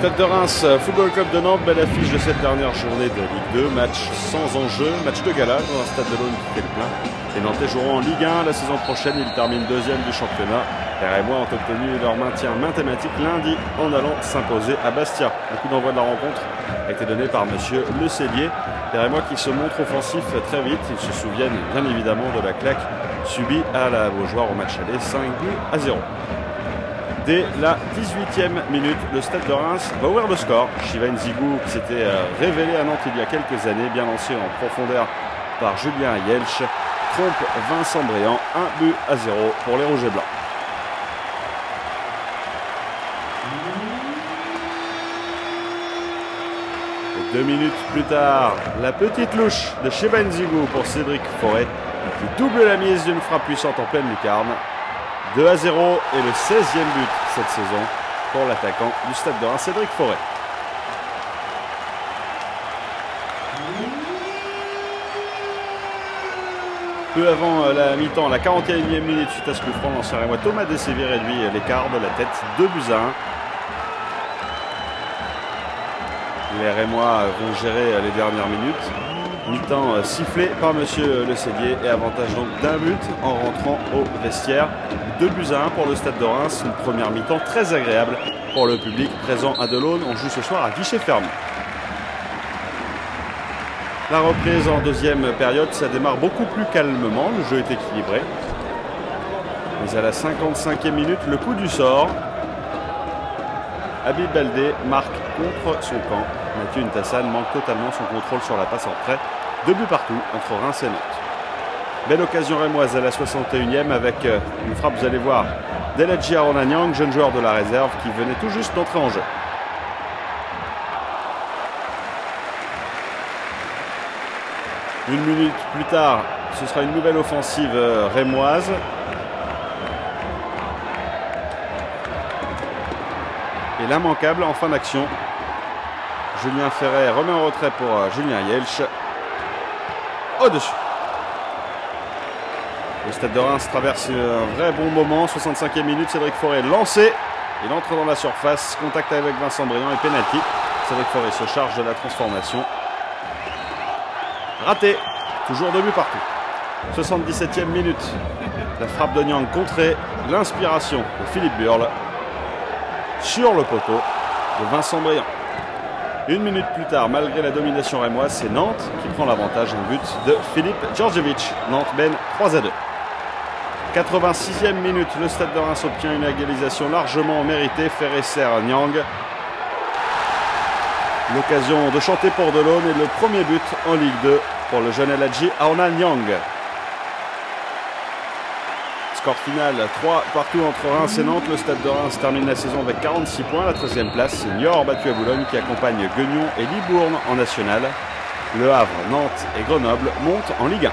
Stade de Reims, Football Club de Nantes, belle affiche de cette dernière journée de Ligue 2, match sans enjeu, match de gala dans un stade de l'Aune qui fait le plein. Les Nantais joueront en Ligue 1 la saison prochaine, ils terminent deuxième du championnat. Les Rémois ont obtenu leur maintien mathématique lundi en allant s'imposer à Bastia. Le coup d'envoi de la rencontre a été donné par monsieur Le Cellier. Les Rémois qui se montrent offensifs très vite, ils se souviennent bien évidemment de la claque subie à la Beaujoire au match aller, 5-0. Dès la 18e minute, le Stade de Reims va ouvrir le score. Shiva Nzigou, qui s'était révélé à Nantes il y a quelques années, bien lancé en profondeur par Julien Yelch, trompe Vincent Briand, 1-0 pour les Rouges et Blancs. Et 2 minutes plus tard, la petite louche de Shiva Nzigou pour Cédric Forêt, qui double la mise d'une frappe puissante en pleine lucarne. 2-0 et le 16e but cette saison pour l'attaquant du Stade de Reims, Cédric Forêt. Peu avant la mi-temps, la 41e minute, suite à ce coup franc, l'ancien Rémois Thomas Dessévier réduit l'écart de la tête, 2-1. Les Rémois vont gérer les dernières minutes. Mi-temps sifflé par monsieur Le Cellier et avantage donc d'un but en rentrant au vestiaire. 2-1 pour le Stade de Reims, une première mi-temps très agréable pour le public présent à Delaune. On joue ce soir à guichet fermé. La reprise en deuxième période, ça démarre beaucoup plus calmement, le jeu est équilibré. Mais à la 55e minute, le coup du sort. Habib Baldé marque contre son camp. Mathieu Ntassan manque totalement son contrôle sur la passe en retrait. 2 buts partout entre Reims et Nantes. Belle occasion rémoise à la 61e avec une frappe, vous allez voir, d'Eladji Arona Niang, jeune joueur de la réserve qui venait tout juste d'entrer en jeu. Une minute plus tard, ce sera une nouvelle offensive rémoise. Et l'immanquable en fin d'action. Julien Ferret remet en retrait pour Julien Yelch. Au-dessus. Le Stade de Reims traverse un vrai bon moment. 65e minute, Cédric Forêt lancé. Il entre dans la surface. Contact avec Vincent Briand et pénalty. Cédric Forêt se charge de la transformation. Raté. Toujours 2 buts partout. 77e minute. La frappe de Niang contrée. L'inspiration de Philippe Burle. Sur le poteau de Vincent Briand. Une minute plus tard, malgré la domination rémoise, c'est Nantes qui prend l'avantage, un but de Philippe Djordjevic. Nantes mène 3-2. 86e minute, le Stade de Reims obtient une égalisation largement méritée. Ferrer Niang. L'occasion de chanter pour Delaune et le premier but en Ligue 2 pour le jeune Eladji Arona Niang. Score final 3 partout entre Reims et Nantes. Le Stade de Reims termine la saison avec 46 points. La 13e place, c'est Niort battu à Boulogne qui accompagne Guignon et Libourne en national. Le Havre, Nantes et Grenoble montent en Ligue 1.